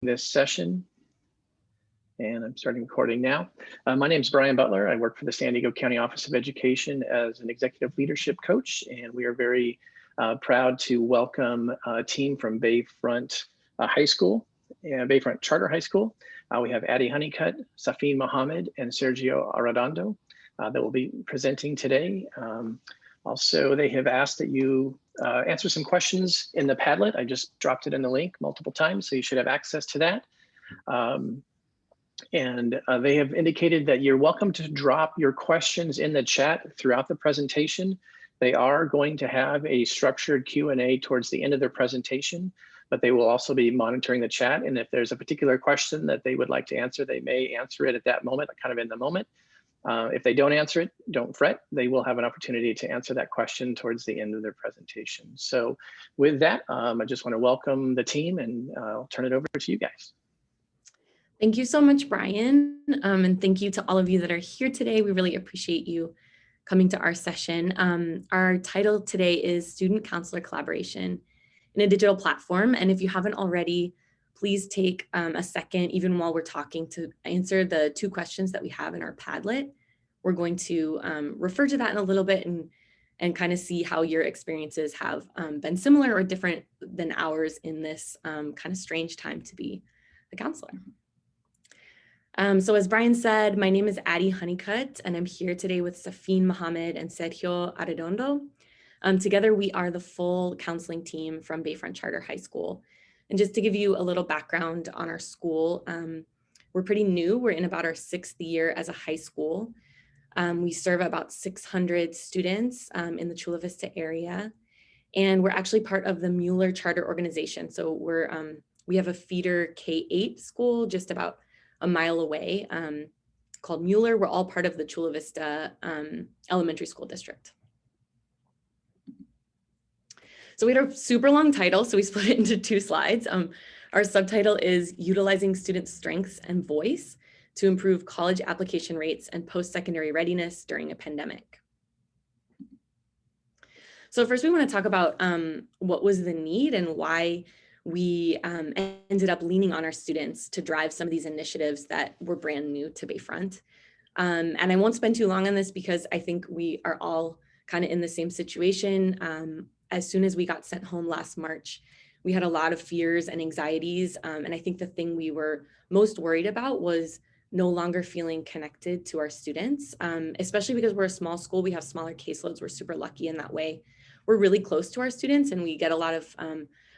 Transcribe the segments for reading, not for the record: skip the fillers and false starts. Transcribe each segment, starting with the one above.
this session. And I'm starting recording now. My name is Brian Butler. I work for the San Diego County Office of Education as an executive leadership coach, and we are very proud to welcome a team from Bayfront High School, Bayfront Charter High School. We have Addie Honeycutt, Safin Mohammed, and Sergio Arredondo that will be presenting today. Also, they have asked that you answer some questions in the Padlet. I just dropped it in the link multiple times, so you should have access to that. They have indicated that you're welcome to drop your questions in the chat throughout the presentation. They are going to have a structured Q&A towards the end of their presentation, but they will also be monitoring the chat. And if there's a particular question that they would like to answer, they may answer it at that moment, kind of in the moment. If they don't answer it, don't fret. They will have an opportunity to answer that question towards the end of their presentation. So with that, I just want to welcome the team, and I'll turn it over to you guys. Thank you so much, Brian. And thank you to all of you that are here today. We really appreciate you coming to our session. Our title today is Student Counselor Collaboration in a Digital Platform. And if you haven't already, please take a second, even while we're talking, to answer the 2 questions that we have in our Padlet. We're going to refer to that in a little bit and kind of see how your experiences have been similar or different than ours in this kind of strange time to be a counselor. So as Brian said, my name is Addie Honeycutt, and I'm here today with Safin Mohammed and Sergio Arredondo. Together, we are the full counseling team from Bayfront Charter High School. And just to give you a little background on our school, we're pretty new. We're in about our 6th year as a high school. We serve about 600 students in the Chula Vista area. And we're actually part of the Mueller Charter Organization. So we have a feeder K-8 school just about a mile away called Mueller. We're all part of the Chula Vista Elementary School District. So we had a super long title, so we split it into 2 slides. Our subtitle is Utilizing Student Strengths and Voice to Improve College Application Rates and Post-Secondary Readiness During a Pandemic. So first we want to talk about what was the need and why we ended up leaning on our students to drive some of these initiatives that were brand new to Bayfront. And I won't spend too long on this because I think we are all kind of in the same situation. As soon as we got sent home last March, we had a lot of fears and anxieties. And I think the thing we were most worried about was no longer feeling connected to our students, especially because we're a small school. We have smaller caseloads. We're super lucky in that way. We're really close to our students, and we get a lot of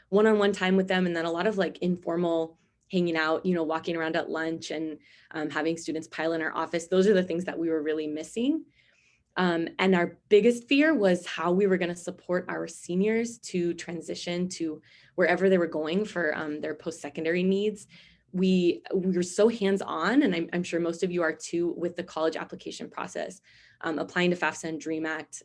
one-on-one time with them, and then a lot of like informal hanging out, walking around at lunch and having students pile in our office. Those are the things that we were really missing. And our biggest fear was how we were going to support our seniors to transition to wherever they were going for their post-secondary needs. We were so hands-on, and I'm sure most of you are too, with the college application process, applying to FAFSA and DREAM Act,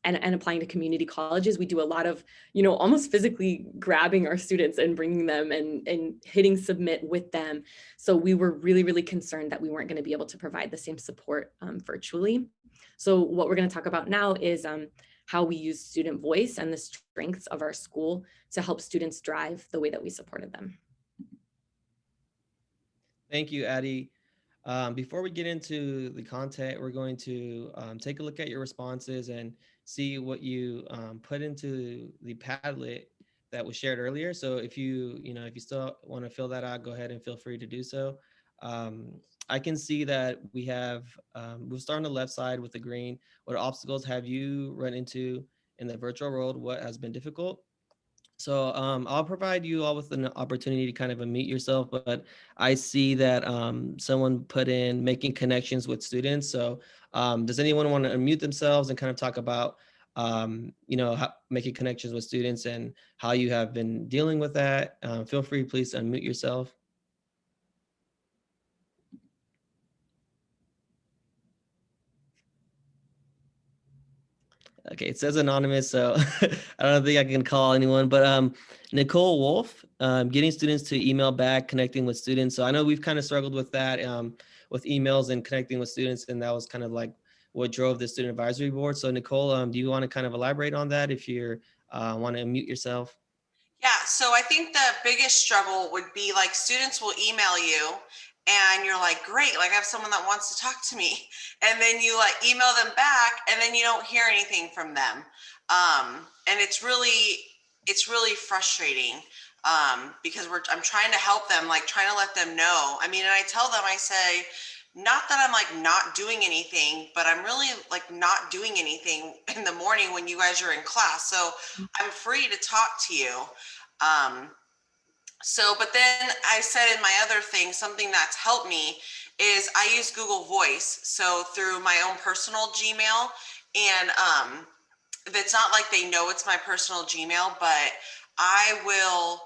and applying to community colleges. We do a lot of, almost physically grabbing our students and bringing them and hitting submit with them. So we were really, really concerned that we weren't going to be able to provide the same support virtually. So what we're going to talk about now is how we use student voice and the strengths of our school to help students drive the way that we supported them. Thank you, Addie. Before we get into the content, we're going to take a look at your responses and see what you put into the Padlet that was shared earlier. So if you still want to fill that out, go ahead and feel free to do so. I can see that we have, we'll start on the left side with the green. What obstacles have you run into in the virtual world? What has been difficult? So I'll provide you all with an opportunity to kind of unmute yourself, but I see that someone put in making connections with students. So does anyone want to unmute themselves and kind of talk about, making connections with students and how you have been dealing with that? Feel free, please, to unmute yourself. Okay, it says anonymous, so I don't think I can call anyone, but Nicole Wolf, getting students to email back, connecting with students. So I know we've kind of struggled with that, with emails and connecting with students, and that was kind of like what drove the student advisory board. So Nicole, do you want to kind of elaborate on that if you want to unmute yourself? Yeah, so I think the biggest struggle would be like students will email you and you're like, great, like I have someone that wants to talk to me. And then you like email them back and then you don't hear anything from them. And it's really frustrating because I'm trying to help them, like trying to let them know. I mean, and I tell them, I say, not that I'm like not doing anything, but I'm really like not doing anything in the morning when you guys are in class. So I'm free to talk to you. Um, but then I said in my other thing, something that's helped me is I use Google Voice. So through my own personal Gmail, and it's not like they know it's my personal Gmail, but I will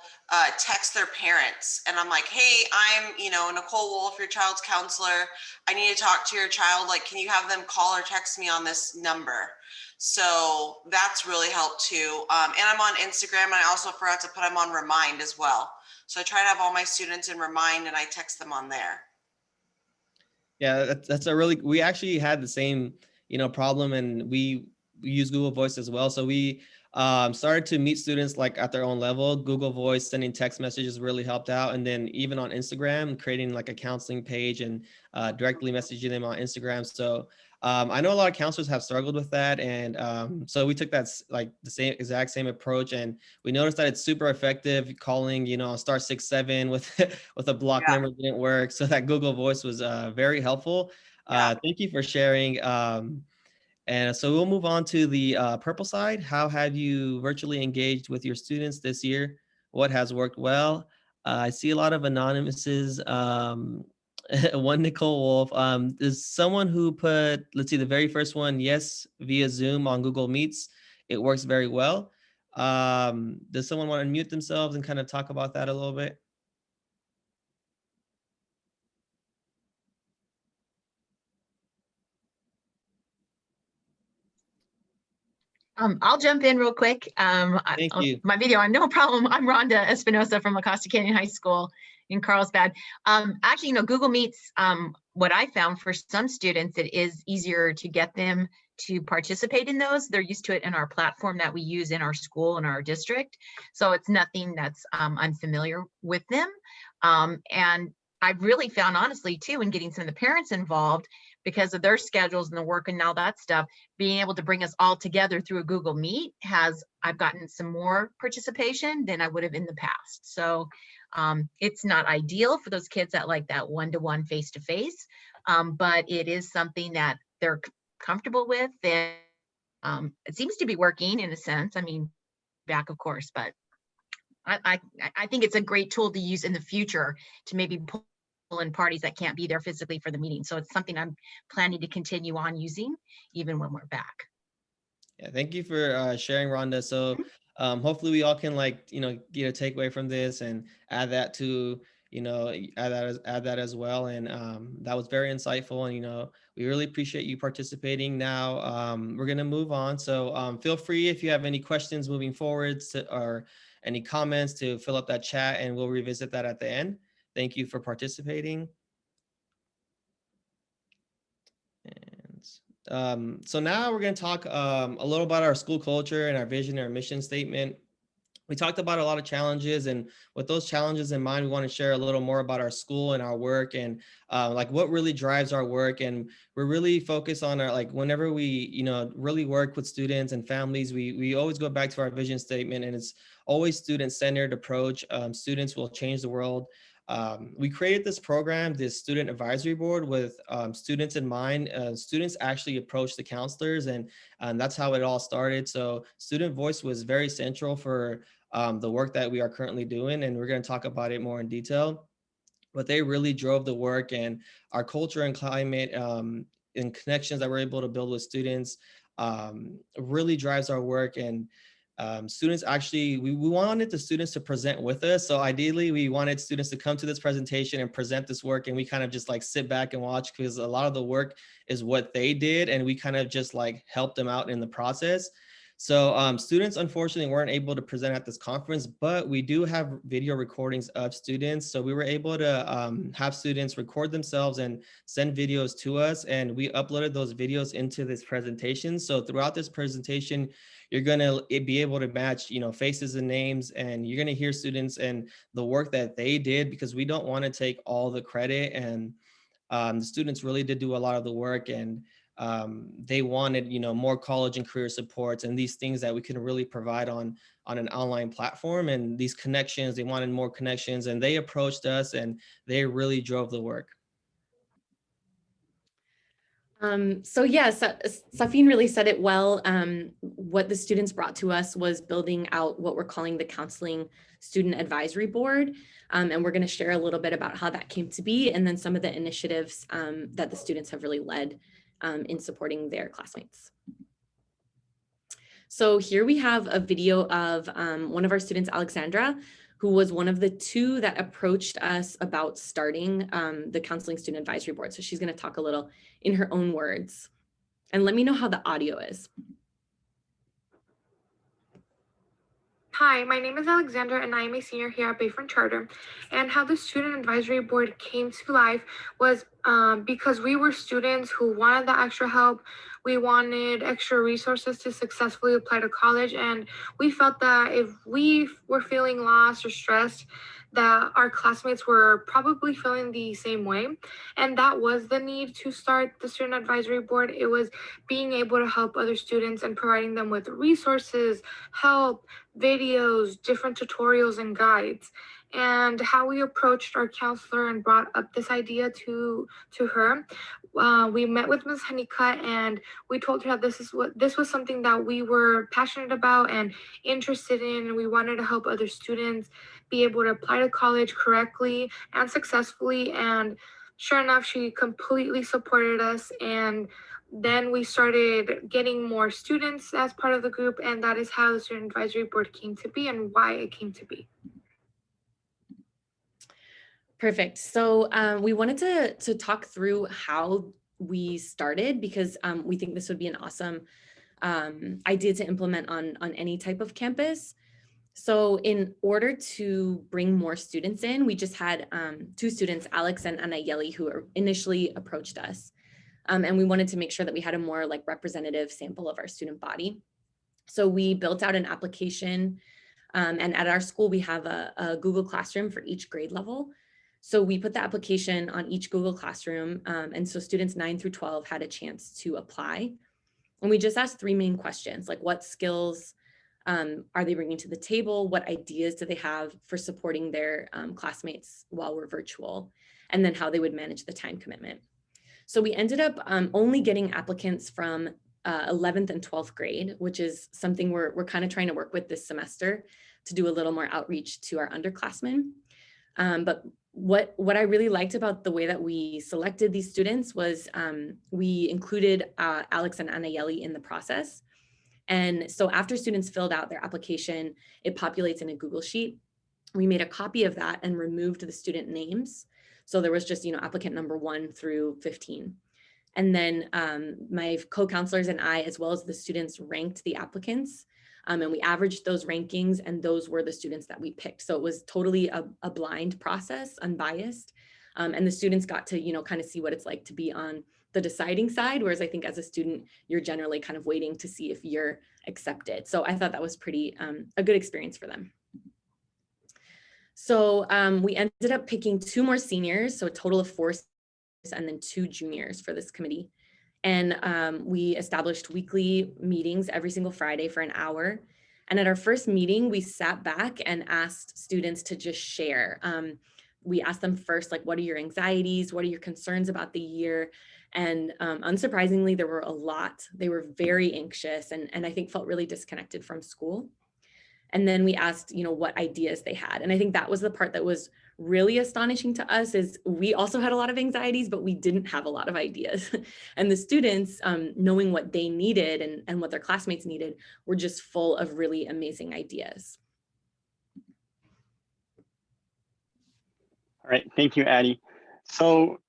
text their parents and I'm like, hey, I'm, Nicole Wolf, your child's counselor. I need to talk to your child. Like, can you have them call or text me on this number? So that's really helped too. And I'm on Instagram, and I also forgot to put them on Remind as well. So I try to have all my students in Remind and I text them on there. Yeah, that's a really, we actually had the same, problem, and we use Google Voice as well. So we started to meet students like at their own level. Google Voice, sending text messages really helped out. And then even on Instagram, creating like a counseling page and directly messaging them on Instagram. So I know a lot of counselors have struggled with that. And so we took that like the exact same approach. And we noticed that it's super effective. Calling, *667 with a block number didn't work. So that Google Voice was very helpful. Thank you for sharing. And so we'll move on to the purple side. How have you virtually engaged with your students this year? What has worked well? I see a lot of anonymouses. One Nicole Wolf. There's someone who put, let's see, the very first one, yes, via Zoom on Google Meets. It works very well. Does someone want to unmute themselves and kind of talk about that a little bit? I'll jump in real quick. Thank you. My video on, no problem. I'm Rhonda Espinosa from La Costa Canyon High School in Carlsbad. Actually, Google Meets, what I found for some students, it is easier to get them to participate in those. They're used to it in our platform that we use in our school and our district. So it's nothing that's unfamiliar with them. And I've really found, honestly, too, in getting some of the parents involved, because of their schedules and the work and all that stuff, being able to bring us all together through a Google Meet I've gotten some more participation than I would have in the past. So it's not ideal for those kids that like that one-to-one face-to-face, but it is something that they're comfortable with. And it seems to be working in a sense. I mean, back, of course, but I think it's a great tool to use in the future to maybe pull in parties that can't be there physically for the meeting. So it's something I'm planning to continue on using even when we're back. Yeah, thank you for sharing, Rhonda. So hopefully we all can get a takeaway from this and add that to, add that as well. And that was very insightful. And, we really appreciate you participating. Now we're going to move on. So feel free if you have any questions moving forward or any comments to fill up that chat, and we'll revisit that at the end. Thank you for participating. So now we're going to talk a little about our school culture and our vision, our mission statement. We talked about a lot of challenges, and with those challenges in mind, we want to share a little more about our school and our work, and like what really drives our work. And we're really focused on our, like, whenever we, really work with students and families, we always go back to our vision statement, and it's always student-centered approach. Students will change the world. We created this program, this student advisory board, with students in mind. Students actually approached the counselors, and that's how it all started. So student voice was very central for the work that we are currently doing, and we're going to talk about it more in detail. But they really drove the work, and our culture and climate and connections that we're able to build with students really drives our work. And students actually, we wanted the students to present with us. So ideally, we wanted students to come to this presentation and present this work, and we kind of just like sit back and watch, because a lot of the work is what they did, and we kind of just like helped them out in the process. So students unfortunately weren't able to present at this conference, but we do have video recordings of students. So we were able to have students record themselves and send videos to us, and we uploaded those videos into this presentation. So throughout this presentation, you're gonna be able to match, faces and names, and you're gonna hear students and the work that they did, because we don't want to take all the credit. And the students really did do a lot of the work, and they wanted, more college and career supports and these things that we can really provide on an online platform, and these connections. They wanted more connections, and they approached us, and they really drove the work. So yeah, Safin really said it well. What the students brought to us was building out what we're calling the Counseling Student Advisory Board. And we're going to share a little bit about how that came to be, and then some of the initiatives that the students have really led in supporting their classmates. So here we have a video of one of our students, Alexandra, who was one of the two that approached us about starting the Counseling Student Advisory Board. So she's going to talk a little in her own words. And let me know how the audio is. Hi, my name is Alexandra and I am a senior here at Bayfront Charter. And how the Student Advisory Board came to life was because we were students who wanted the extra help. We wanted extra resources to successfully apply to college. And we felt that if we were feeling lost or stressed, that our classmates were probably feeling the same way. And that was the need to start the Student Advisory Board. It was being able to help other students and providing them with resources, help, videos, different tutorials and guides. And how we approached our counselor and brought up this idea to her. We met with Ms. Honeycutt and we told her that this was something that we were passionate about and interested in, and we wanted to help other students be able to apply to college correctly and successfully. And sure enough, she completely supported us, and then we started getting more students as part of the group, and that is how the Student Advisory Board came to be and why it came to be. Perfect. So we wanted to talk through how we started, because we think this would be an awesome idea to implement on any type of campus. So in order to bring more students in, we just had two students, Alex and Anayeli, who initially approached us. And we wanted to make sure that we had a more representative sample of our student body. So we built out an application, and at our school, we have a Google Classroom for each grade level. So we put the application on each Google Classroom, and so students 9 through 12 had a chance to apply. And we just asked 3 main questions, like what skills are they bringing to the table? What ideas do they have for supporting their classmates while we're virtual? And then how they would manage the time commitment. So we ended up only getting applicants from 11th and 12th grade, which is something we're kind of trying to work with this semester to do a little more outreach to our underclassmen. But what I really liked about the way that we selected these students was we included Alex and Anayeli in the process. And so after students filled out their application, it populates in a Google Sheet. We made a copy of that and removed the student names. So there was just, applicant number 1 through 15. And then my co-counselors and I, as well as the students, ranked the applicants. And we averaged those rankings, and those were the students that we picked. So it was totally a blind process, unbiased. And the students got to, kind of see what it's like to be on the deciding side. Whereas I think as a student, you're generally kind of waiting to see if you're accepted. So I thought that was pretty a good experience for them. So we ended up picking 2 more seniors, so a total of 4, and then 2 juniors for this committee. And we established weekly meetings every single Friday for an hour. And at our first meeting, we sat back and asked students to just share. We asked them first, what are your anxieties? What are your concerns about the year? And unsurprisingly, there were a lot. They were very anxious and I think felt really disconnected from school. And then we asked, what ideas they had. And I think that was the part that was really astonishing to us, is we also had a lot of anxieties, but we didn't have a lot of ideas. And the students, knowing what they needed and what their classmates needed, were just full of really amazing ideas. All right, thank you, Addie. So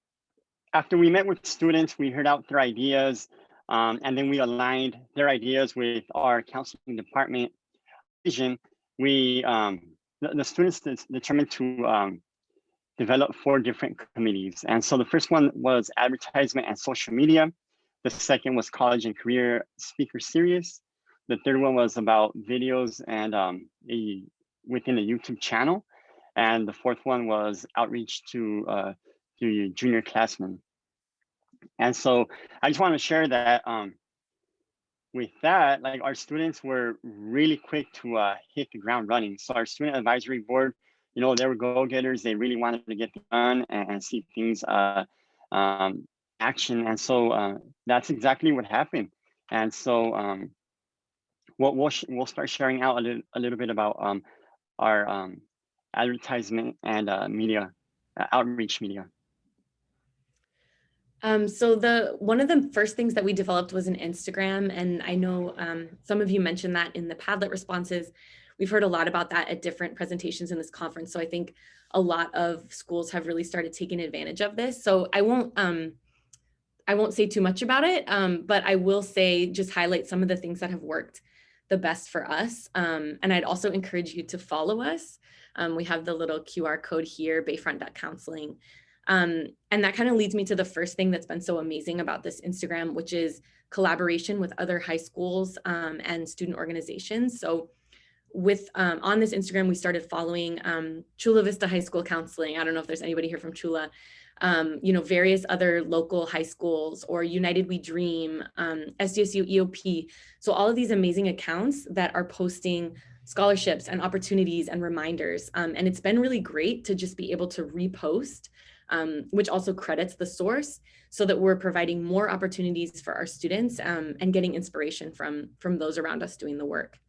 after we met with students, we heard out their ideas. And then we aligned their ideas with our counseling department vision. We, the students determined to develop 4 different committees. And so the first one was advertisement and social media. The second was college and career speaker series. The third one was about videos and within a YouTube channel. And the fourth one was outreach to junior classmen. And so I just want to share that with that, like our students were really quick to hit the ground running. So our student advisory board, you know, they were go-getters. They really wanted to get done and see things action. And so that's exactly what happened. And so we'll start sharing out a little bit about our advertisement and media outreach media. So one of the first things that we developed was an Instagram, and I know some of you mentioned that in the Padlet responses. We've heard a lot about that at different presentations in this conference. So I think a lot of schools have really started taking advantage of this. So I won't say too much about it, but I will say just highlight some of the things that have worked the best for us. And I'd also encourage you to follow us. We have the little QR code here, bayfront.counseling. And that kind of leads me to the first thing that's been so amazing about this Instagram, which is collaboration with other high schools and student organizations. So on this Instagram, we started following Chula Vista High School Counseling. I don't know if there's anybody here from Chula, various other local high schools, or United We Dream, SDSU EOP. So all of these amazing accounts that are posting scholarships and opportunities and reminders. And it's been really great to just be able to repost, which also credits the source, so that we're providing more opportunities for our students and getting inspiration from those around us doing the work.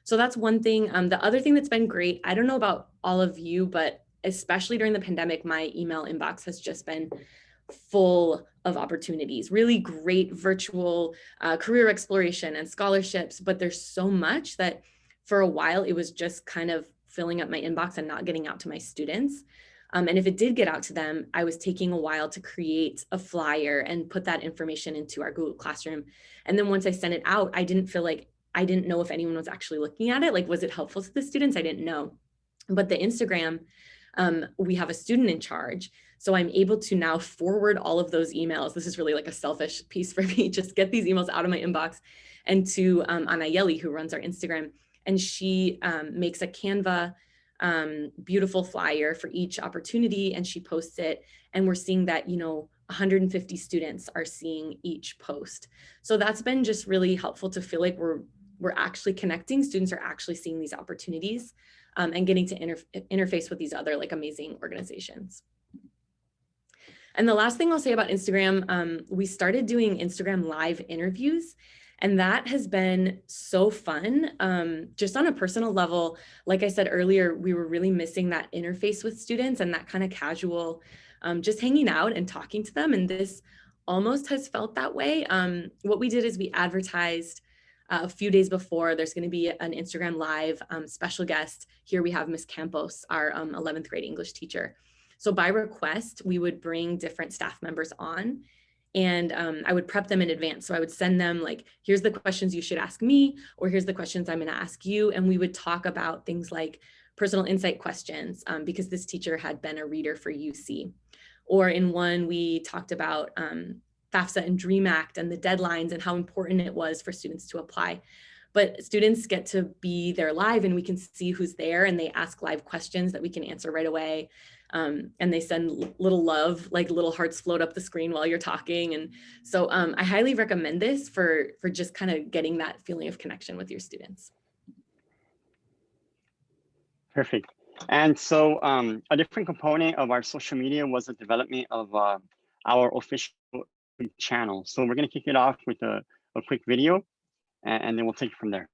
So that's one thing. The other thing that's been great, I don't know about all of you, but especially during the pandemic, my email inbox has just been full of opportunities, really great virtual career exploration and scholarships. But there's so much that for a while, it was just kind of filling up my inbox and not getting out to my students. And if it did get out to them, I was taking a while to create a flyer and put that information into our Google Classroom. And then once I sent it out, I didn't know if anyone was actually looking at it. Like, was it helpful to the students? I didn't know. But the Instagram, we have a student in charge. So I'm able to now forward all of those emails. This is really like a selfish piece for me, just get these emails out of my inbox and to Anayeli, who runs our Instagram. And she makes a Canva beautiful flyer for each opportunity, and she posts it. And we're seeing that, 150 students are seeing each post. So that's been just really helpful to feel like we're actually connecting. Students are actually seeing these opportunities and getting to interface with these other amazing organizations. And the last thing I'll say about Instagram, we started doing Instagram live interviews, and that has been so fun. Just on a personal level, like I said earlier, we were really missing that interface with students and that kind of casual, just hanging out and talking to them. And this almost has felt that way. What we did is we advertised a few days before there's going to be an Instagram live special guest. Here we have Miss Campos, our 11th grade English teacher. So by request, we would bring different staff members on, and I would prep them in advance. So I would send them here's the questions you should ask me, or here's the questions I'm going to ask you. And we would talk about things like personal insight questions, because this teacher had been a reader for UC. Or in one, we talked about FAFSA and DREAM Act and the deadlines and how important it was for students to apply. But students get to be there live, and we can see who's there, and they ask live questions that we can answer right away. And they send little love, little hearts float up the screen while you're talking. And so I highly recommend this for just kind of getting that feeling of connection with your students. Perfect. And so a different component of our social media was the development of our official channel. So we're going to kick it off with a quick video, and then we'll take it from there.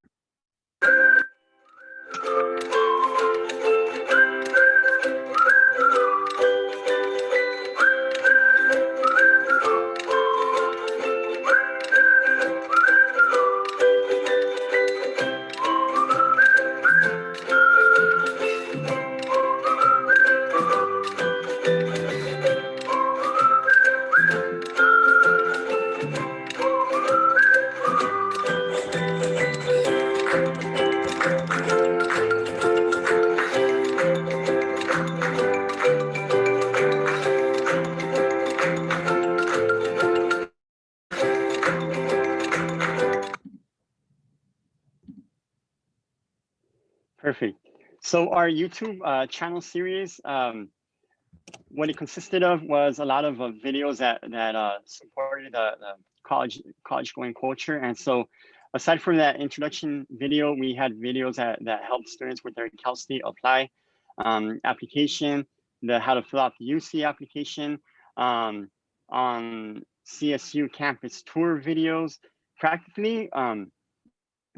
So our YouTube channel series, what it consisted of was a lot of videos that supported the college going culture. And so aside from that introduction video, we had videos that helped students with their Cal State Apply application, the how to fill out the UC application, on CSU campus tour videos, practically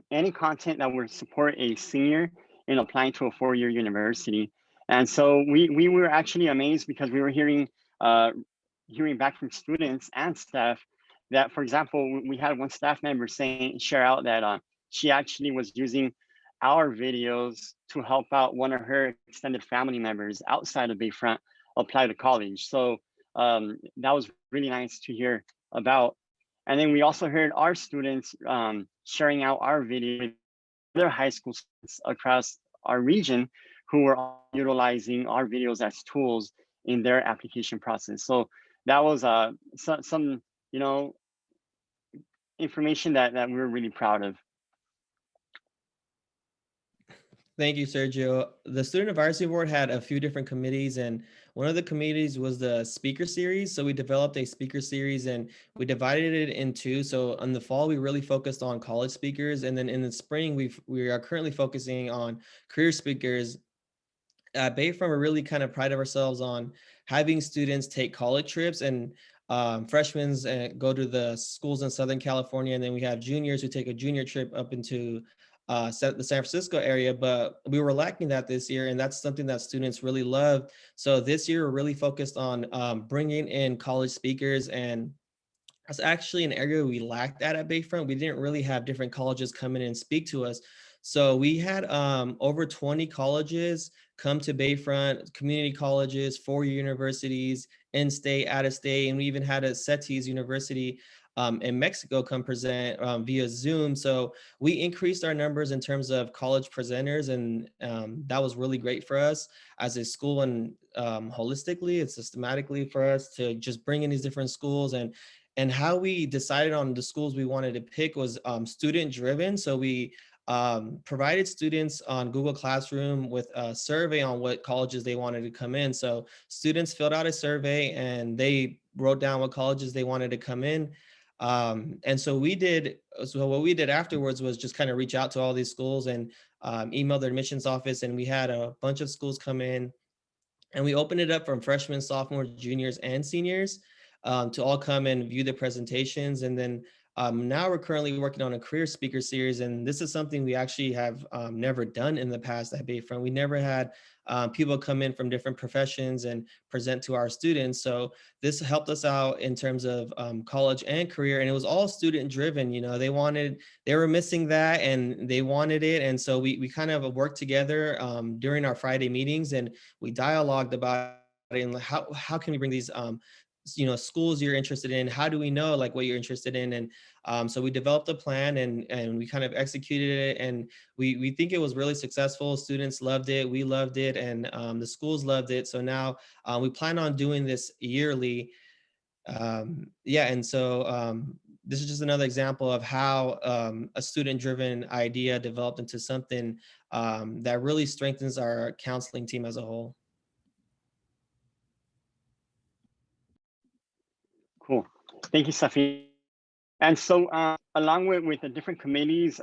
any content that would support a senior in applying to a four-year university. And so we were actually amazed because we were hearing back from students and staff that, for example, we had one staff member share out that she actually was using our videos to help out one of her extended family members outside of Bayfront apply to college. So that was really nice to hear about. And then we also heard our students sharing out our video with other high school students across our region who were utilizing our videos as tools in their application process. So that was some information that we were really proud of. Thank you, Sergio. The Student Advisory Board had a few different committees, and one of the committees was the speaker series. So we developed a speaker series and we divided it in two. So in the fall, we really focused on college speakers. And then in the spring, we are currently focusing on career speakers. At Bayfront, we really kind of pride ourselves on having students take college trips, and freshmen go to the schools in Southern California. And then we have juniors who take a junior trip up into the San Francisco area, but we were lacking that this year, and that's something that students really love. So this year, we're really focused on bringing in college speakers, and that's actually an area we lacked at Bayfront. We didn't really have different colleges come in and speak to us. So we had over 20 colleges come to Bayfront, community colleges, four-year universities, in-state, out-of-state, and we even had a CETIS University in Mexico come present via Zoom. So we increased our numbers in terms of college presenters, and that was really great for us as a school, and holistically and systematically for us to just bring in these different schools. And how we decided on the schools we wanted to pick was student driven. So we provided students on Google Classroom with a survey on what colleges they wanted to come in. So students filled out a survey and they wrote down what colleges they wanted to come in. And so what we did afterwards was just kind of reach out to all these schools and email their admissions office. And we had a bunch of schools come in, and we opened it up from freshmen, sophomores, juniors, and seniors to all come and view the presentations. And then now we're currently working on a career speaker series, and this is something we actually have never done in the past at Bayfront. We never had people come in from different professions and present to our students. So this helped us out in terms of college and career, and it was all student driven. You know, they were missing that and they wanted it. And so we kind of worked together during our Friday meetings, and we dialogued about it and how can we bring these schools you're interested in, how do we know like what you're interested in? And so we developed a plan and we kind of executed it, and we think it was really successful. Students loved it, we loved it, and the schools loved it. So now we plan on doing this yearly. And so this is just another example of how a student-driven idea developed into something that really strengthens our counseling team as a whole. Cool. Thank you, Safi. And so along with the different committees,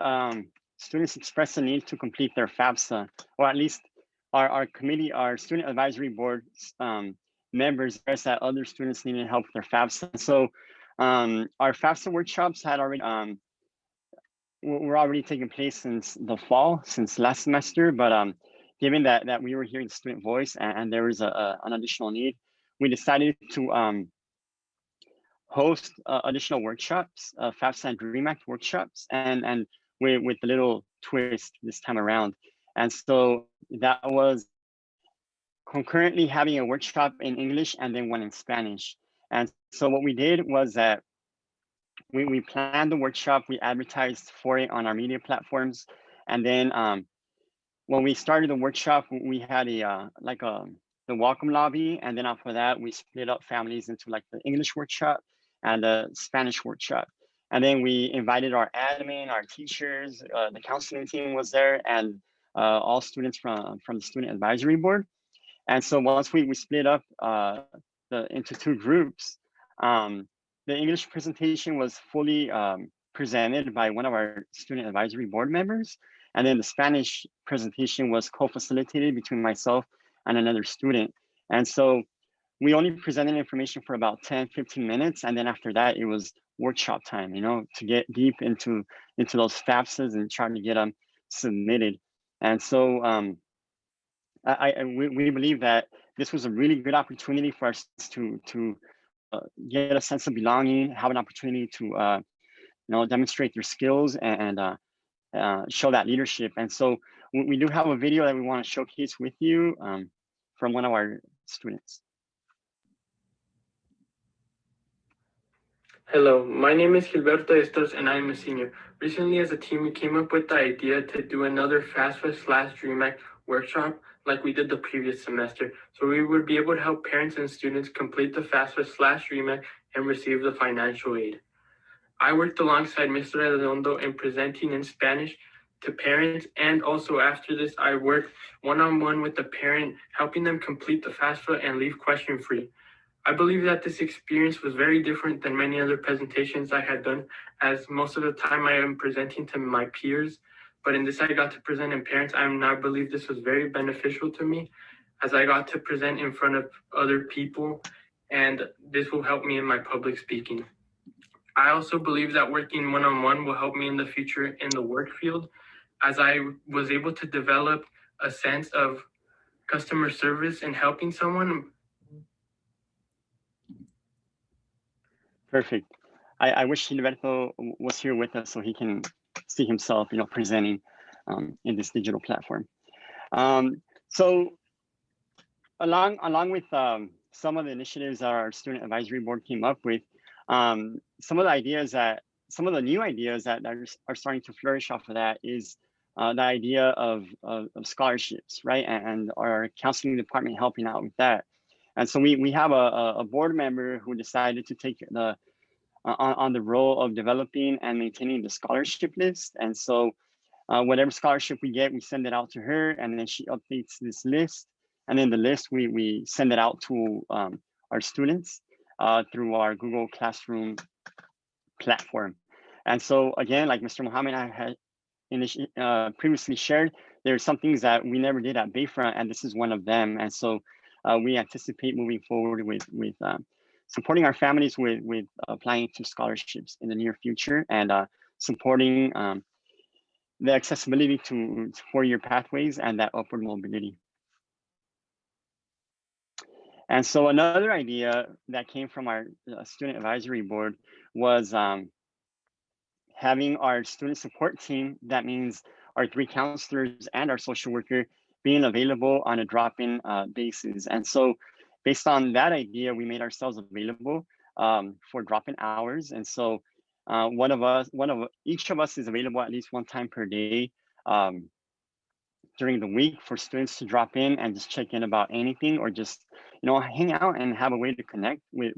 students expressed a need to complete their FAFSA, or at least our committee, our student advisory board members expressed that other students needed help with their FAFSA. So our FAFSA workshops had already were already taking place since the fall, since last semester. But given that we were hearing the student voice and there was an additional need, we decided to host additional workshops, FAFSA and DREAM Act workshops, and with a little twist this time around. And so that was concurrently having a workshop in English and then one in Spanish. And so what we did was that we planned the workshop, we advertised for it on our media platforms, and then when we started the workshop, we had the welcome lobby, and then after that, we split up families into like the English workshop and the Spanish workshop. And then we invited our admin, our teachers, the counseling team was there, and all students from the student advisory board. And so once we split up into two groups, the English presentation was fully presented by one of our student advisory board members. And then the Spanish presentation was co-facilitated between myself and another student. And so we only presented information for about 10, 15 minutes. And then after that, it was workshop time, to get deep into those FAFSAs and try to get them submitted. And so we believe that this was a really good opportunity for us to get a sense of belonging, have an opportunity to demonstrate their skills and show that leadership. And so we do have a video that we want to showcase with you from one of our students. Hello, my name is Gilberto and I'm a senior. Recently as a team, we came up with the idea to do another FAFSA/DREAMAC workshop like we did the previous semester. So we would be able to help parents and students complete the FAFSA/DREAMAC and receive the financial aid. I worked alongside Mr. Redondo in presenting in Spanish to parents, and also after this, I worked one-on-one with the parent, helping them complete the FAFSA and leave question-free. I believe that this experience was very different than many other presentations I had done, as most of the time I am presenting to my peers, but in this I got to present in parents. I now believe this was very beneficial to me, as I got to present in front of other people, and this will help me in my public speaking. I also believe that working one-on-one will help me in the future in the work field, as I was able to develop a sense of customer service and helping someone. Perfect. I wish Gilberto was here with us so he can see himself, presenting in this digital platform. So along with some of the initiatives that our student advisory board came up with, some of the new ideas that are starting to flourish off of that is the idea of scholarships, right? And our counseling department helping out with that. And so we have a board member who decided to take on the role of developing and maintaining the scholarship list. And so whatever scholarship we get, we send it out to her, and then she updates this list. And then the list, we send it out to our students through our Google Classroom platform. And so again, like Mr. Mohammed had previously shared, there are some things that we never did at Bayfront, and this is one of them. And so we anticipate moving forward with supporting our families with applying to scholarships in the near future, and supporting the accessibility to four-year pathways and that upward mobility. And so another idea that came from our student advisory board was having our student support team. That means our 3 counselors and our social worker being available on a drop-in basis. And so based on that idea, we made ourselves available for drop-in hours. And so each of us is available at least one time per day during the week for students to drop in and just check in about anything, or just hang out and have a way to connect with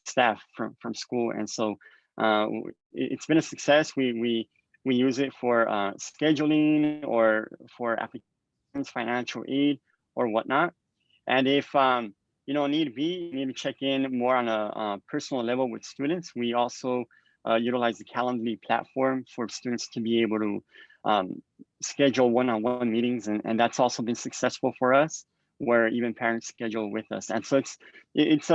staff from school. And so it's been a success. We use it for scheduling or for applications, financial aid or whatnot. And if need be, you need to check in more on a personal level with students, we also utilize the Calendly platform for students to be able to schedule one-on-one meetings, and that's also been successful for us, where even parents schedule with us. And so it's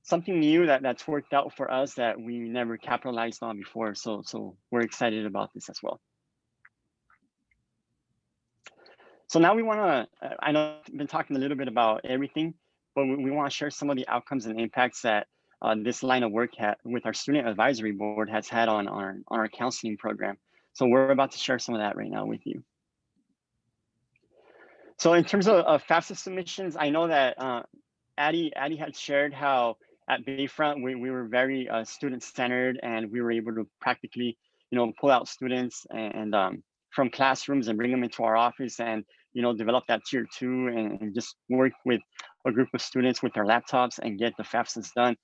something new that's worked out for us that we never capitalized on before. So we're excited about this as well. So now we want to, I know I've been talking a little bit about everything, but we want to share some of the outcomes and impacts that this line of work with our student advisory board has had on our counseling program. So we're about to share some of that right now with you. So in terms of FAFSA submissions, I know that Addie had shared how at Bayfront we were very student-centered, and we were able to practically pull out students and from classrooms and bring them into our office and develop that tier 2 and just work with a group of students with their laptops and get the FAFSAs done.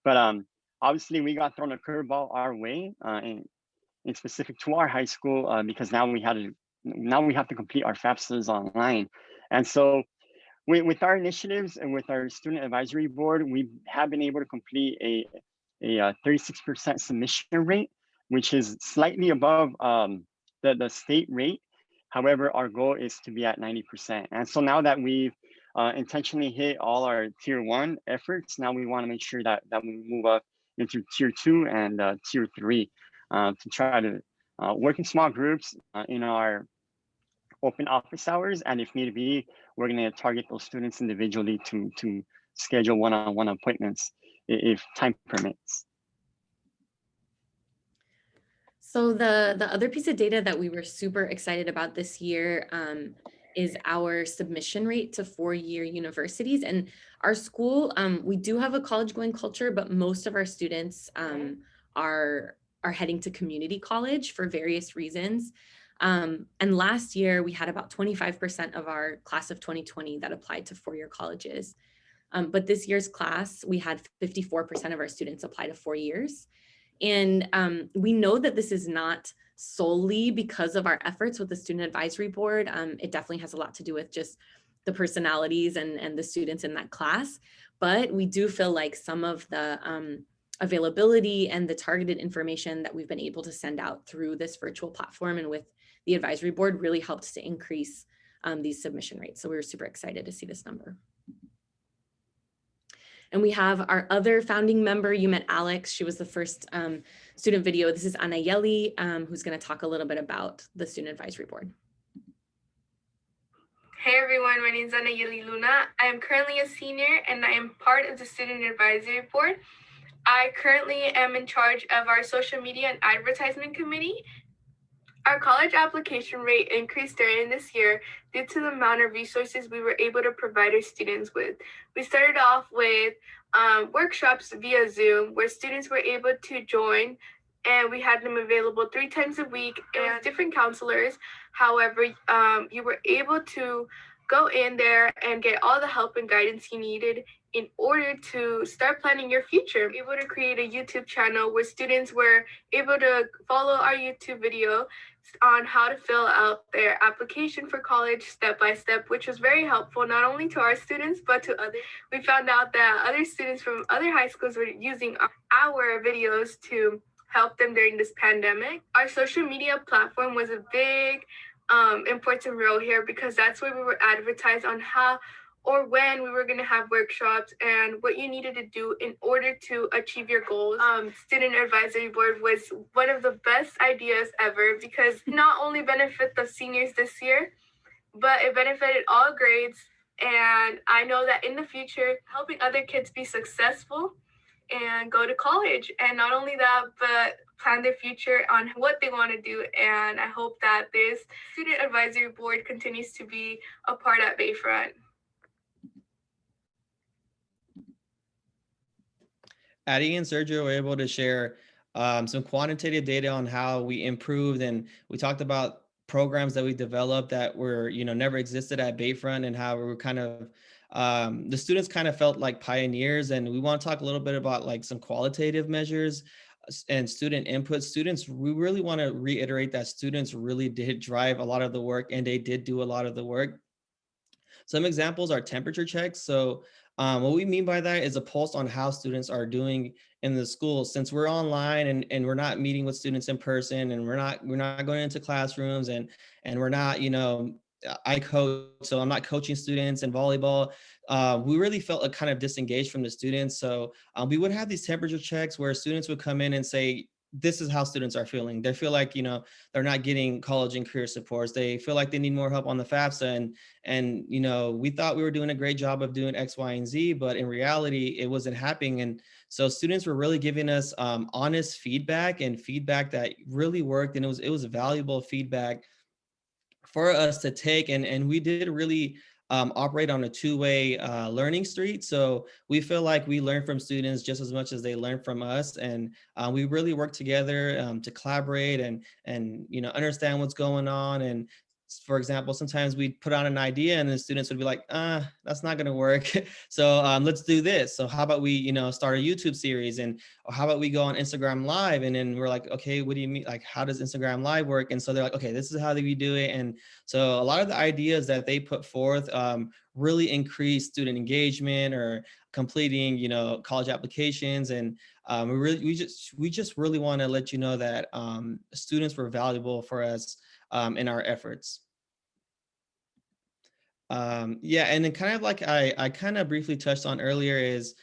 But obviously we got thrown a curveball our way in specific to our high school because now we had to now we have to complete our FAFSAs online. And so with our initiatives and with our student advisory board, we have been able to complete a 36% submission rate, which is slightly above the state rate. However, our goal is to be at 90%. And so now that we've intentionally hit all our tier 1 efforts, now we want to make sure that we move up into tier 2 and tier 3 to try to work in small groups in our open office hours, and if need be, we're going to target those students individually to schedule one-on-one appointments if time permits. So the other piece of data that we were super excited about this year is our submission rate to 4-year universities. And our school, we do have a college-going culture, but most of our students are heading to community college for various reasons. And last year, we had about 25% of our class of 2020 that applied to 4-year colleges. But this year's class, we had 54% of our students apply to 4 years. And we know that this is not solely because of our efforts with the Student Advisory Board. It definitely has a lot to do with just the personalities and the students in that class. But we do feel like some of the availability and the targeted information that we've been able to send out through this virtual platform and with the advisory board really helped to increase these submission rates. So we were super excited to see this number. And we have our other founding member. You met Alex. She was the first student video. This is Anayeli, who's going to talk a little bit about the Student Advisory Board. Hey everyone, my name is Anayeli Luna. I am currently a senior and I am part of the Student Advisory Board. I currently am in charge of our social media and advertisement committee. Our college application rate increased during this year due to the amount of resources we were able to provide our students with. We started off with workshops via Zoom where students were able to join, and we had them available 3 times a week and different counselors. However, you were able to go in there and get all the help and guidance you needed in order to start planning your future. We were able to create a YouTube channel where students were able to follow our YouTube video on how to fill out their application for college step by step, which was very helpful not only to our students but to others. We found out that other students from other high schools were using our videos to help them during this pandemic. Our social media platform was a big important role here because that's where we were advertised on how or when we were going to have workshops and what you needed to do in order to achieve your goals. Student Advisory Board was one of the best ideas ever because it not only benefit the seniors this year, but it benefited all grades. And I know that in the future, helping other kids be successful and go to college. And not only that, but plan their future on what they want to do. And I hope that this Student Advisory Board continues to be a part at Bayfront. Addie and Sergio were able to share some quantitative data on how we improved, and we talked about programs that we developed that were, never existed at Bayfront, and how we were kind of the students kind of felt like pioneers. And we want to talk a little bit about like some qualitative measures and student input. We really want to reiterate that students really did drive a lot of the work, and they did do a lot of the work. Some examples are temperature checks. So what we mean by that is a pulse on how students are doing in the school. Since we're online and we're not meeting with students in person, and we're not going into classrooms, and we're not, I coach, so I'm not coaching students in volleyball. We really felt kind of disengaged from the students. So we would have these temperature checks where students would come in and say, this is how students are feeling. They feel like, they're not getting college and career supports. They feel like they need more help on the FAFSA. And we thought we were doing a great job of doing X, Y, and Z, but in reality, it wasn't happening. And so students were really giving us honest feedback, and feedback that really worked. And it was valuable feedback for us to take. And we did really operate on a two-way learning street. So we feel like we learn from students just as much as they learn from us. And we really work together to collaborate and understand what's going on. And for example, sometimes we'd put on an idea and the students would be like, that's not going to work. So let's do this. So how about we, start a YouTube series, and or how about we go on Instagram Live? And then we're like, okay, what do you mean? Like, how does Instagram Live work? And so they're like, okay, this is how we do it. And so a lot of the ideas that they put forth really increase student engagement or completing, college applications. And we just really want to let you know that students were valuable for us in our efforts. Yeah, and then kind of like I kind of briefly touched on earlier is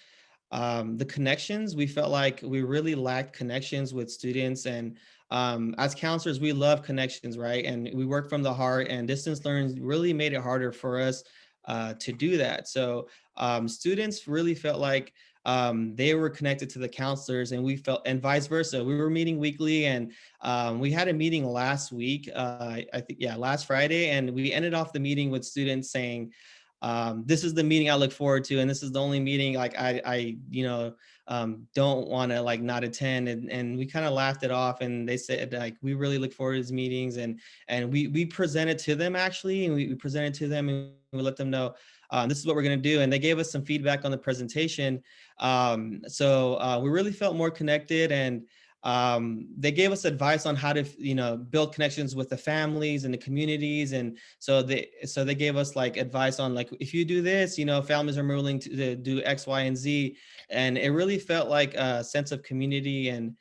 the connections. We felt like we really lacked connections with students, and as counselors, we love connections, right? And we work from the heart, and distance learning really made it harder for us to do that. So students really felt like they were connected to the counselors, and we felt, and vice versa. We were meeting weekly, and we had a meeting last week, I think, yeah, last Friday, and we ended off the meeting with students saying, this is the meeting I look forward to, and this is the only meeting like I don't want to like not attend. And we kind of laughed it off, and they said like, we really look forward to these meetings, and we presented to them actually, and we presented to them, and we let them know this is what we're going to do, and they gave us some feedback on the presentation. So we really felt more connected, and they gave us advice on how to build connections with the families and the communities. And so they gave us like advice on like, if you do this, families are more willing to do X, Y, and Z. And it really felt like a sense of community and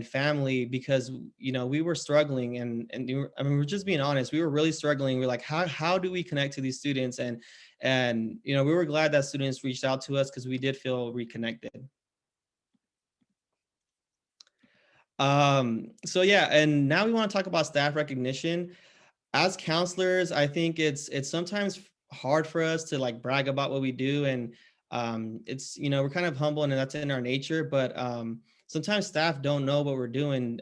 family, because we were struggling, and I mean, we're just being honest, we were really struggling. We're like, how do we connect to these students? And we were glad that students reached out to us, because we did feel reconnected. So yeah, and now we want to talk about staff recognition. As counselors, I think it's sometimes hard for us to like brag about what we do, and it's we're kind of humble, and that's in our nature. But sometimes staff don't know what we're doing.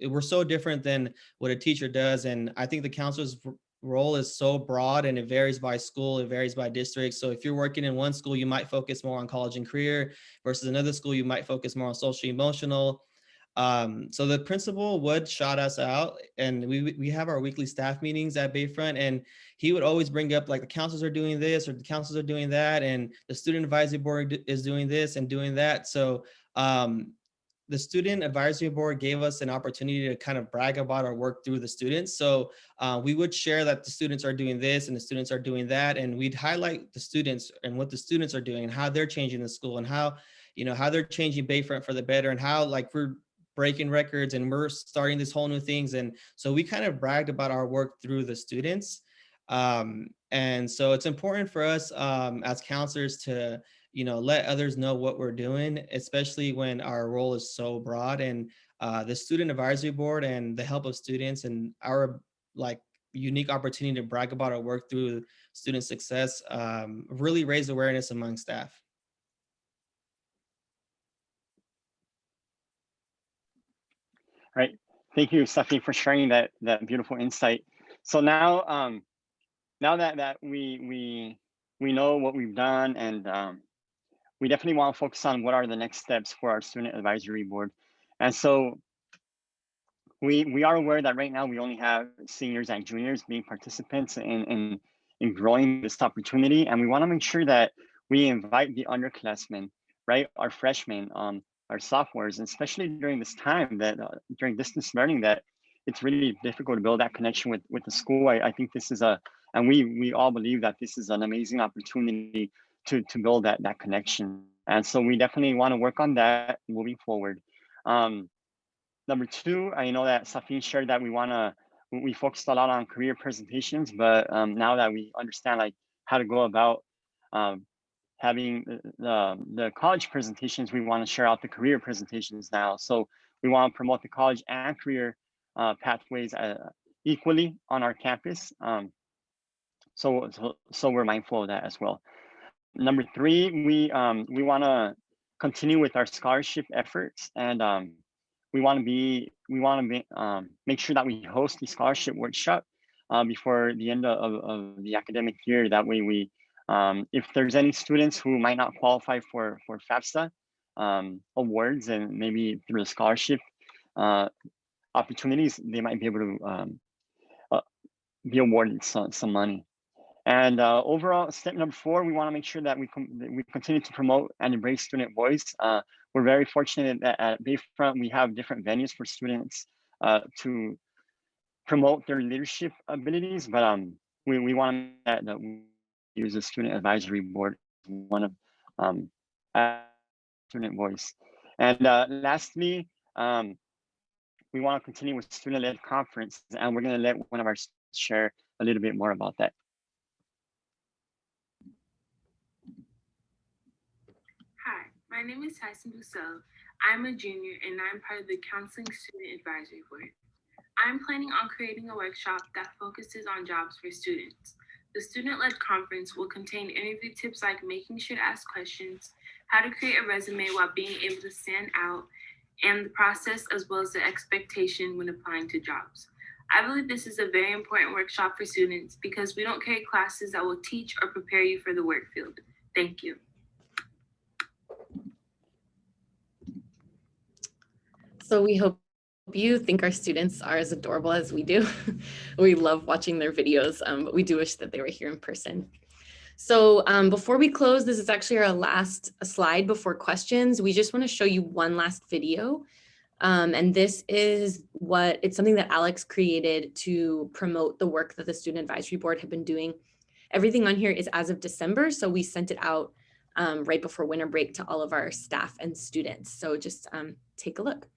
We're so different than what a teacher does, and I think the counselor's role is so broad, and it varies by school, it varies by district. So if you're working in one school, you might focus more on college and career, versus another school, you might focus more on social emotional. So the principal would shout us out, and we have our weekly staff meetings at Bayfront, and he would always bring up like, the counselors are doing this, or the counselors are doing that, and the student advisory board is doing this and doing that. So the student advisory board gave us an opportunity to kind of brag about our work through the students. So we would share that the students are doing this and the students are doing that, and we'd highlight the students and what the students are doing and how they're changing the school, and how how they're changing Bayfront for the better, and how like we're breaking records and we're starting this whole new things. And so we kind of bragged about our work through the students. And so it's important for us as counselors to let others know what we're doing, especially when our role is so broad. And the student advisory board and the help of students and our like unique opportunity to brag about our work through student success really raise awareness among staff. Right. Thank you, Stephanie, for sharing that beautiful insight. So now, now that we know what we've done, and we definitely want to focus on what are the next steps for our student advisory board. And so we are aware that right now we only have seniors and juniors being participants in growing this opportunity, and we want to make sure that we invite the underclassmen, right, our freshmen, our sophomores, and especially during this time that during distance learning, that it's really difficult to build that connection with the school. I think this is and we all believe that this is an amazing opportunity to build that connection. And so we definitely want to work on that moving forward. Number two, I know that Safin shared that we focused a lot on career presentations, but now that we understand like how to go about having the college presentations, we want to share out the career presentations now. So we want to promote the college and career pathways equally on our campus. So we're mindful of that as well. Number three, we want to continue with our scholarship efforts, and we want to make sure that we host the scholarship workshop before the end of the academic year. That way, we if there's any students who might not qualify for FAFSA awards, and maybe through the scholarship opportunities, they might be able to be awarded some money. And overall, step number 4, we want to make sure that we continue to promote and embrace student voice. We're very fortunate that at Bayfront, we have different venues for students to promote their leadership abilities, but we want that we use the student advisory board as one of student voice. And lastly, we want to continue with student-led conference, and we're going to let one of our students share a little bit more about that. Hi, my name is Tyson Bussell. I'm a junior and I'm part of the Counseling Student Advisory Board. I'm planning on creating a workshop that focuses on jobs for students. The student-led conference will contain interview tips like making sure to ask questions, how to create a resume while being able to stand out, and the process as well as the expectation when applying to jobs. I believe this is a very important workshop for students because we don't carry classes that will teach or prepare you for the work field. Thank you. So we hope you think our students are as adorable as we do. We love watching their videos, but we do wish that they were here in person. So before we close, this is actually our last slide before questions. We just want to show you one last video. And this is it's something that Alex created to promote the work that the Student Advisory Board had been doing. Everything on here is as of December, so we sent it out right before winter break to all of our staff and students. So just take a look.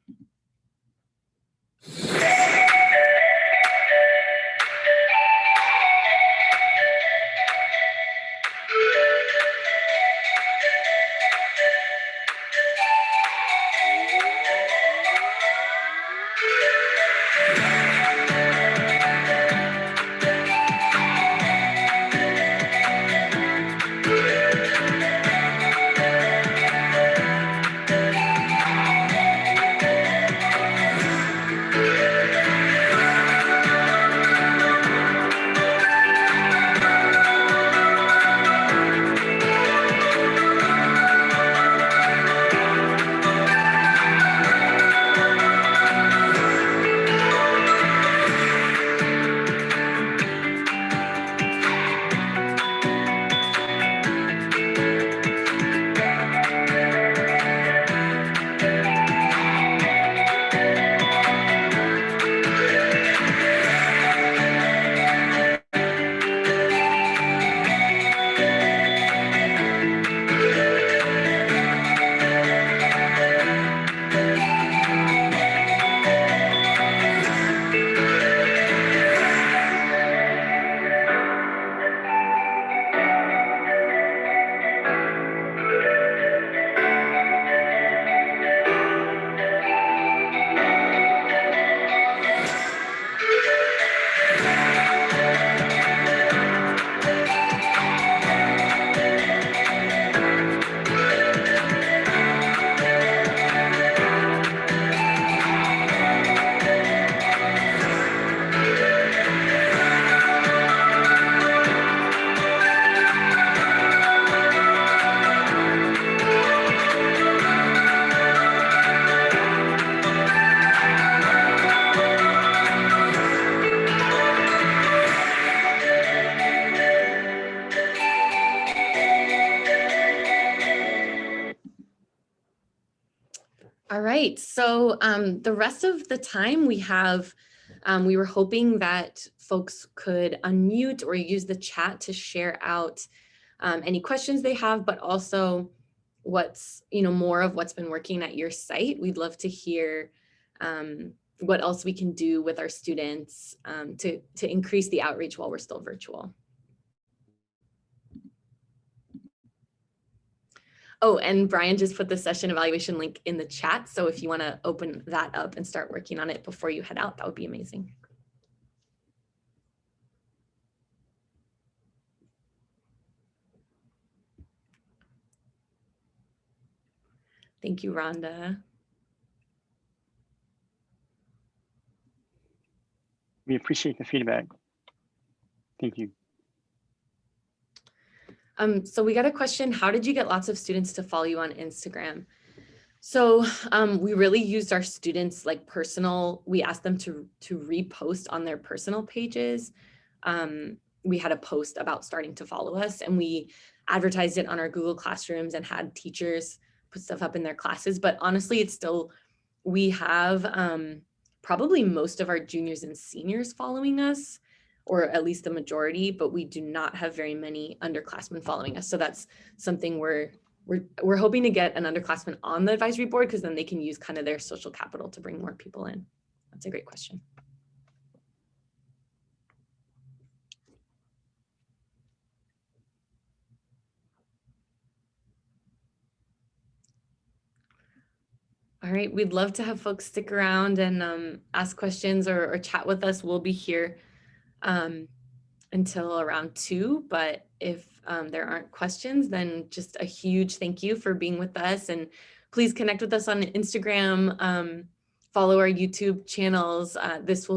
All right, so the rest of the time we have, we were hoping that folks could unmute or use the chat to share out any questions they have, but also what's, more of what's been working at your site. We'd love to hear what else we can do with our students to increase the outreach while we're still virtual. Oh, and Brian just put the session evaluation link in the chat. So if you want to open that up and start working on it before you head out, that would be amazing. Thank you, Rhonda. We appreciate the feedback. Thank you. So we got a question, how did you get lots of students to follow you on Instagram? So we really used our students like we asked them to repost on their personal pages. we had a post about starting to follow us, and we advertised it on our Google Classrooms and had teachers put stuff up in their classes. But honestly, it's still, we have probably most of our juniors and seniors following us, or at least the majority, but we do not have very many underclassmen following us. So that's something we're hoping to get an underclassman on the advisory board, because then they can use kind of their social capital to bring more people in. That's a great question. All right, we'd love to have folks stick around and ask questions or chat with us. We'll be here until around 2, but if there aren't questions, then just a huge thank you for being with us, and please connect with us on Instagram, follow our YouTube channels. This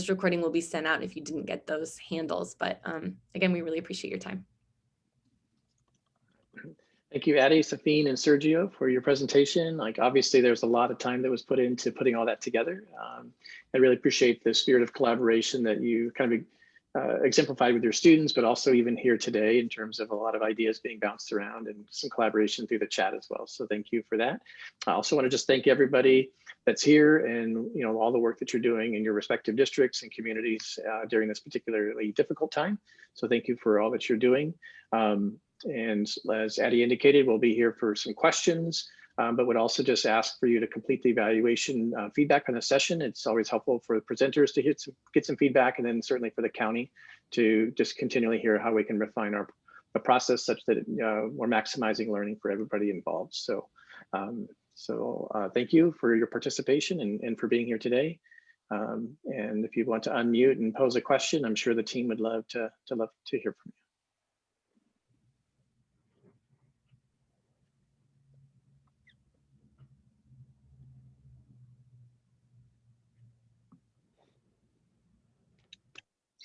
recording will be sent out if you didn't get those handles, but again, we really appreciate your time. Thank you, Addie, Safine, and Sergio for your presentation. Like, obviously, there's a lot of time that was put into putting all that together. I really appreciate the spirit of collaboration that you kind of exemplified with your students, but also even here today in terms of a lot of ideas being bounced around and some collaboration through the chat as well. So thank you for that. I also want to just thank everybody that's here and all the work that you're doing in your respective districts and communities during this particularly difficult time. So thank you for all that you're doing. And as Addie indicated, we'll be here for some questions, but would also just ask for you to complete the evaluation feedback on the session. It's always helpful for the presenters to get some feedback, and then certainly for the county to just continually hear how we can refine the process such that we're maximizing learning for everybody involved. So, thank you for your participation and for being here today. And if you want to unmute and pose a question, I'm sure the team would love to hear from you.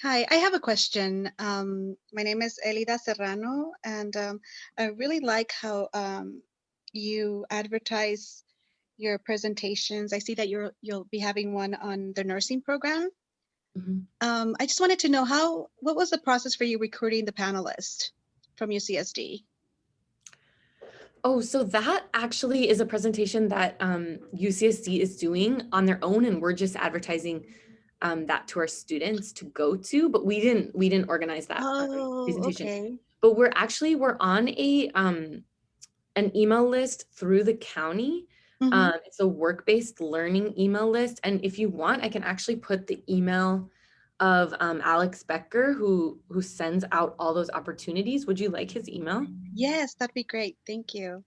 Hi, I have a question. My name is Elida Serrano, and I really like how you advertise your presentations. I see that you'll be having one on the nursing program. Mm-hmm. I just wanted to know what was the process for you recruiting the panelist from UCSD? Oh, so that actually is a presentation that UCSD is doing on their own, and we're just advertising that to our students to go to, but we didn't organize that presentation. Okay. But we're on a an email list through the county. Mm-hmm. It's a work-based learning email list, and if you want, I can actually put the email of Alex Becker, who sends out all those opportunities. Would you like his email? Yes, that'd be great. Thank you.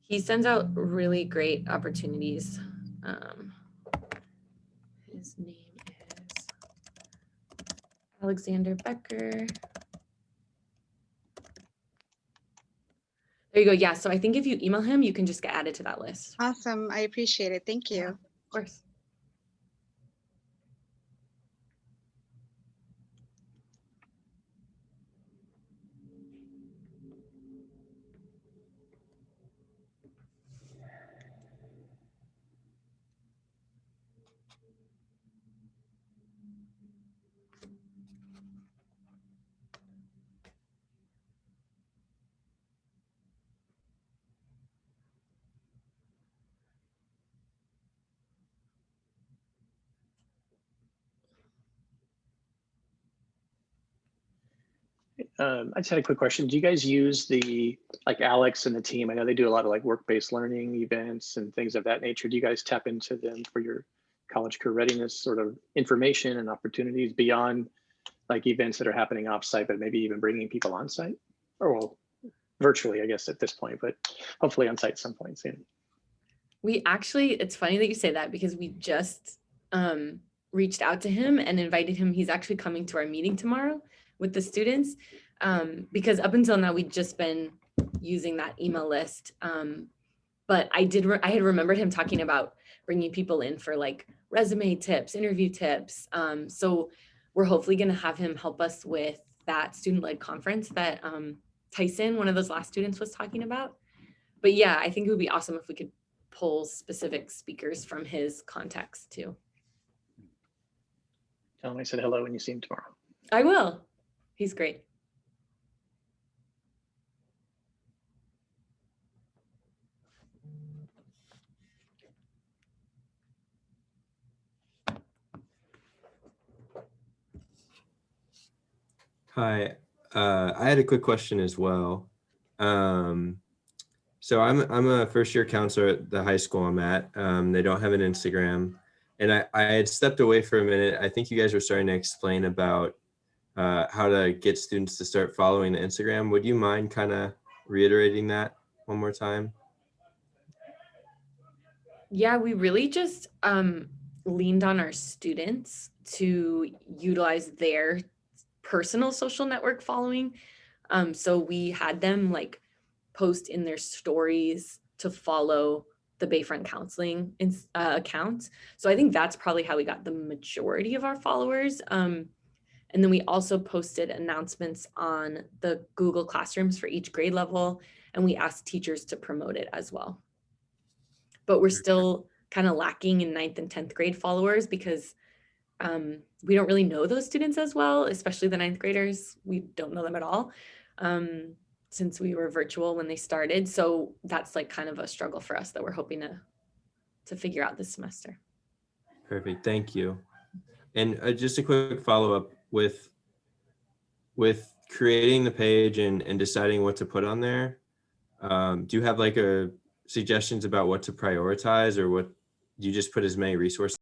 He sends out really great opportunities. His name is Alexander Becker. There you go. Yeah. So I think if you email him, you can just get added to that list. Awesome. I appreciate it. Thank you. Yeah, of course. I just had a quick question. Do you guys use like Alex and the team? I know they do a lot of like work-based learning events and things of that nature. Do you guys tap into them for your college career readiness sort of information and opportunities beyond like events that are happening off-site, but maybe even bringing people on site? Or well, virtually, I guess at this point, but hopefully on site at some point soon. We actually, it's funny that you say that, because we just reached out to him and invited him. He's actually coming to our meeting tomorrow with the students, because up until now we'd just been using that email list. But I had remembered him talking about bringing people in for like resume tips, interview tips. So we're hopefully going to have him help us with that student-led conference that Tyson, one of those last students, was talking about. But yeah, I think it would be awesome if we could pull specific speakers from his contacts too. Tell him I said hello when you see him tomorrow. I will. He's great. Hi, I had a quick question as well. So I'm a first year counselor at the high school I'm at. They don't have an Instagram, and I had stepped away for a minute. I think you guys were starting to explain about how to get students to start following the Instagram. Would you mind kind of reiterating that one more time? Yeah, we really just leaned on our students to utilize their personal social network following. So we had them like post in their stories to follow the Bayfront Counseling account. So I think that's probably how we got the majority of our followers. And then we also posted announcements on the Google Classrooms for each grade level, and we asked teachers to promote it as well. But we're still kind of lacking in 9th and 10th grade followers because we don't really know those students as well, especially the 9th graders. We don't know them at all since we were virtual when they started. So that's like kind of a struggle for us that we're hoping to figure out this semester. Perfect, thank you. And just a quick follow-up with creating the page and deciding what to put on there. Do you have like suggestions about what to prioritize, or what do you just put as many resources